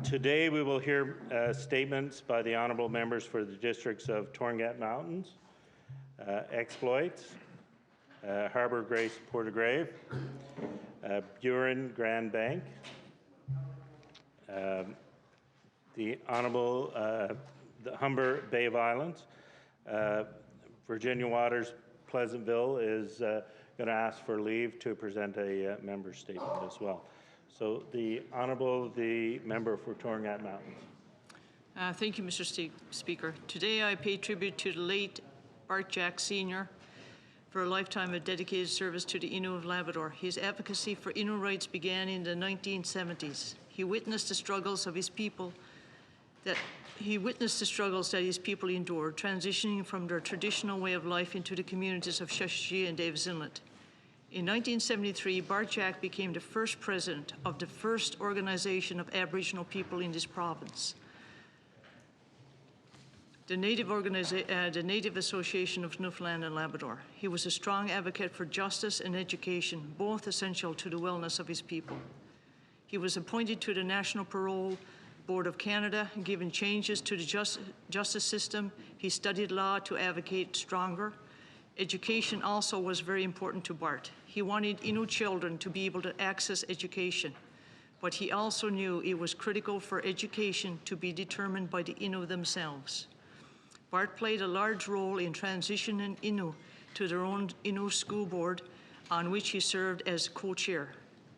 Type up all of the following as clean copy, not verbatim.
Today we will hear statements by the honourable members for the districts of Torngat Mountains, Exploits, Harbour Grace, Portagrave, Burin, Grand Bank, the Honourable the Humber Bay of Islands, Virginia Waters, Pleasantville is going to ask for leave to present a member statement as well. So the Honourable, the member for Torngat Mountains. Thank you, Mr. Speaker. Today I pay tribute to the late Bart Jack Sr. for a lifetime of dedicated service to the Innu of Labrador. His advocacy for Innu rights began in the 1970s. He witnessed the struggles of his people that his people endured, transitioning from their traditional way of life into the communities of Sheshatshiu and Davis Inlet. In 1973, Bart Jack became the first president of the first organization of Aboriginal people in this province, the Native Association of Newfoundland and Labrador. He was a strong advocate for justice and education, both essential to the wellness of his people. He was appointed to the National Parole Board of Canada, given changes to the justice system. He studied law to advocate stronger. Education also was very important to Bart. He wanted Innu children to be able to access education, but he also knew it was critical for education to be determined by the Innu themselves. Bart played a large role in transitioning Innu to their own Innu school board, on which he served as co-chair.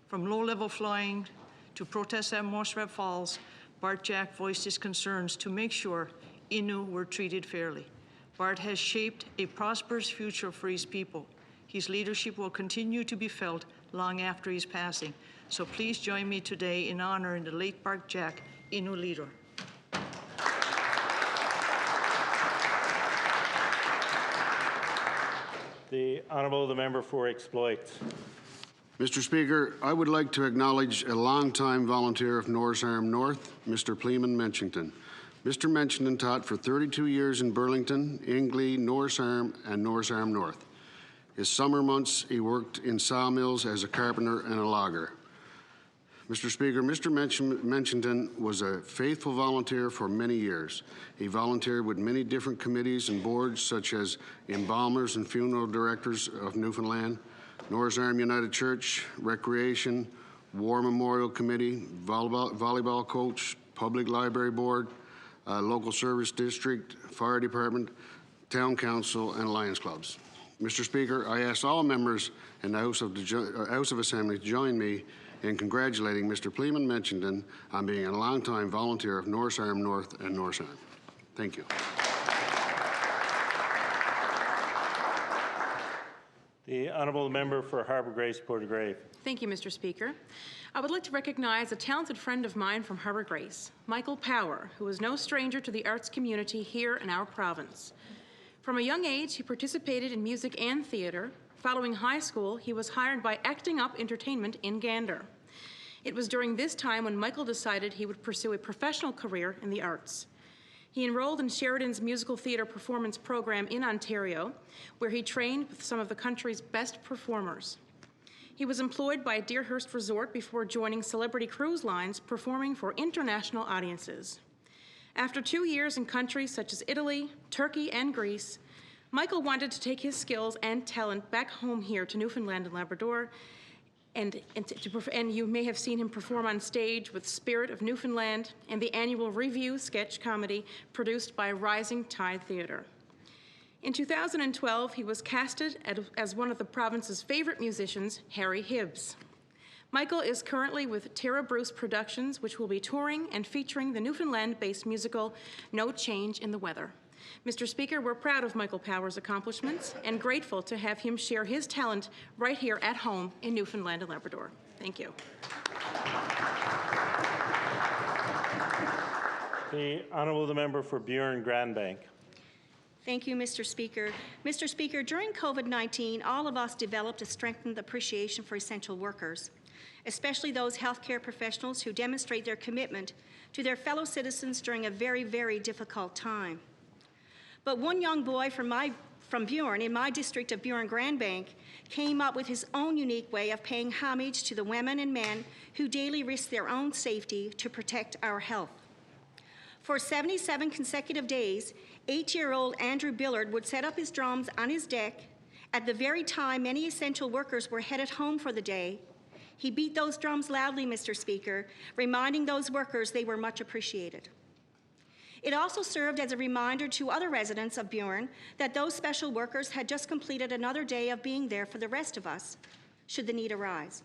From low-level flying to protests at Mossrab Falls, Bart Jack voiced his concerns to make sure Innu were treated fairly. Bart has shaped a prosperous future for his people. His leadership will continue to be felt long after his passing. So please join me today in honoring the late Bart Jack, Innu leader. The Honourable the member for Exploits. Mr. Speaker, I would like to acknowledge a long-time volunteer of Norris Arm North, Mr. Pleeman Menchington. Mr. Menchington taught for 32 years in Burlington, Ingley, Norris Arm, and Norris Arm North. His summer months, he worked in sawmills as a carpenter and a logger. Mr. Speaker, Mr. Menchington was a faithful volunteer for many years. He volunteered with many different committees and boards, such as Embalmers and Funeral Directors of Newfoundland, Norris Arm United Church, Recreation, War Memorial Committee, volleyball coach, Public Library Board, Local Service District, Fire Department, Town Council, and Lions Clubs. Mr. Speaker, I ask all members in the House of Assembly to join me in congratulating Mr. Pleeman Menchington on being a long-time volunteer of Norris Arm North and Norris Arm. Thank you. The Honourable member for Harbour Grace, Portagrave. Thank you, Mr. Speaker. I would like to recognize a talented friend of mine from Harbour Grace, Michael Power, who is no stranger to the arts community here in our province. From a young age, he participated in music and theatre. Following high school, he was hired by Acting Up Entertainment in Gander. It was during this time when Michael decided he would pursue a professional career in the arts. He enrolled in Sheridan's musical theatre performance program in Ontario, where he trained with some of the country's best performers. He was employed by Deerhurst Resort before joining Celebrity Cruise Lines, performing for international audiences. After 2 years in countries such as Italy, Turkey, and Greece, Michael wanted to take his skills and talent back home here to Newfoundland and Labrador, and you may have seen him perform on stage with Spirit of Newfoundland and the annual review sketch comedy produced by Rising Tide Theatre. In 2012, he was casted as one of the province's favorite musicians, Harry Hibbs. Michael is currently with Tara Bruce Productions, which will be touring and featuring the Newfoundland-based musical No Change in the Weather. Mr. Speaker, we're proud of Michael Power's accomplishments and grateful to have him share his talent right here at home in Newfoundland and Labrador. Thank you. The Honourable the member for Burin, Grand Bank. Thank you, Mr. Speaker. Mr. Speaker, during COVID-19, all of us developed a strengthened appreciation for essential workers, especially those healthcare professionals who demonstrate their commitment to their fellow citizens during a very, very difficult time. But one young boy from my from Burin in my district of Burin-Grand Bank came up with his own unique way of paying homage to the women and men who daily risk their own safety to protect our health. For 77 consecutive days, 8-year-old Andrew Billard would set up his drums on his deck at the very time many essential workers were headed home for the day. He beat those drums loudly, Mr. Speaker, reminding those workers they were much appreciated. It also served as a reminder to other residents of Burin that those special workers had just completed another day of being there for the rest of us, should the need arise.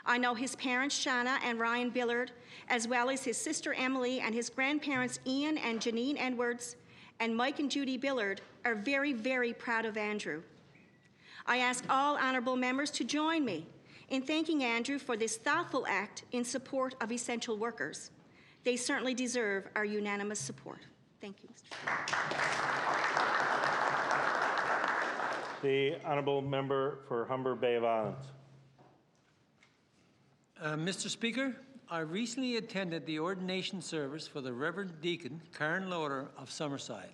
I know his parents, Shauna and Ryan Billard, as well as his sister Emily and his grandparents Ian and Janine Edwards, and Mike and Judy Billard are very, very proud of Andrew. I ask all honorable members to join me in thanking Andrew for this thoughtful act in support of essential workers. They certainly deserve our unanimous support. Thank you, Mr. Speaker. The honourable member for Humber Bay of Islands. Mr. Speaker, I recently attended the ordination service for the Reverend Deacon Karen Loader of Summerside,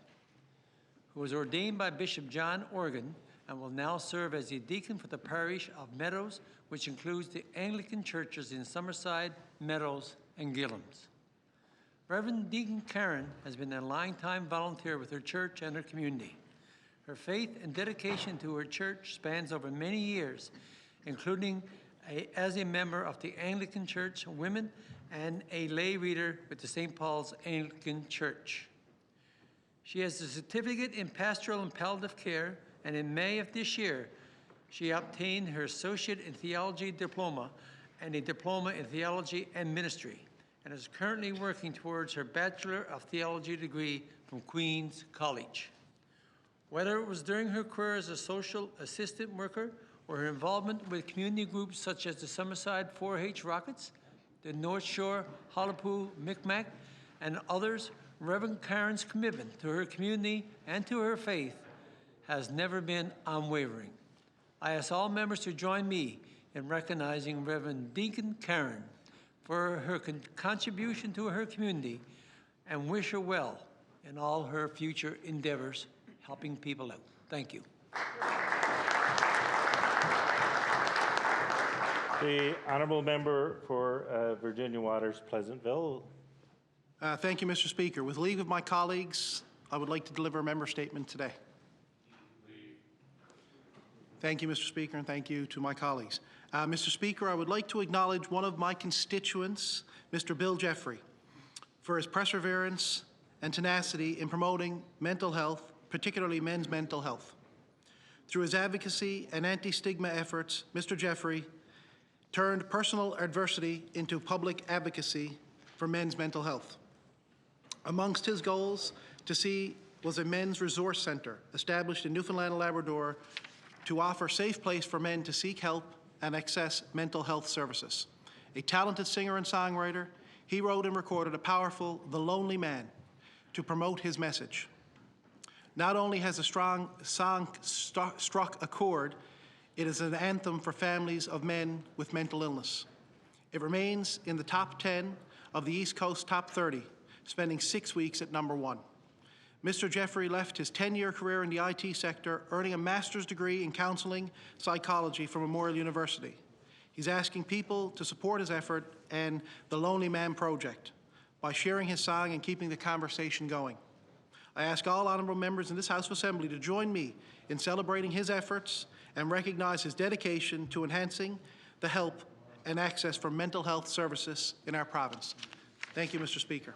who was ordained by Bishop John Organ and will now serve as the deacon for the parish of Meadows, which includes the Anglican churches in Summerside, Meadows, and Gillams. Reverend Deacon Karen has been a long-time volunteer with her church and her community. Her faith and dedication to her church spans over many years, including as a member of the Anglican Church Women and a lay reader with the St. Paul's Anglican Church. She has a certificate in pastoral and palliative care, and in May of this year, she obtained her Associate in Theology diploma and a diploma in Theology and Ministry, and is currently working towards her Bachelor of Theology degree from Queen's College. Whether it was during her career as a social assistant worker or her involvement with community groups such as the Summerside 4-H Rockets, the North Shore Hullapu Micmac, and others, Reverend Karen's commitment to her community and to her faith has never been unwavering. I ask all members to join me in recognizing Reverend Deacon Karen for her contribution to her community and wish her well in all her future endeavors helping people out. Thank you. The honourable member for Virginia Waters, Pleasantville. Thank you, Mr. Speaker. With leave of my colleagues, I would like to deliver a member statement today. Thank you, Mr. Speaker, and thank you to my colleagues. Mr. Speaker, I would like to acknowledge one of my constituents, Mr. Bill Jeffrey, for his perseverance and tenacity in promoting mental health, particularly men's mental health. Through his advocacy and anti-stigma efforts, Mr. Jeffrey turned personal adversity into public advocacy for men's mental health. Amongst his goals to see was a men's resource center established in Newfoundland and Labrador to offer a safe place for men to seek help and access mental health services. A talented singer and songwriter, he wrote and recorded a powerful The Lonely Man to promote his message. Not only has a strong song struck a chord, it is an anthem for families of men with mental illness. It remains in the top 10 of the East Coast top 30, spending 6 weeks at #1. Mr. Jeffrey left his 10-year career in the IT sector, earning a master's degree in counseling psychology from Memorial University. He's asking people to support his effort and the Lonely Man Project by sharing his song and keeping the conversation going. I ask all honourable members in this House of Assembly to join me in celebrating his efforts and recognize his dedication to enhancing the help and access for mental health services in our province. Thank you, Mr. Speaker.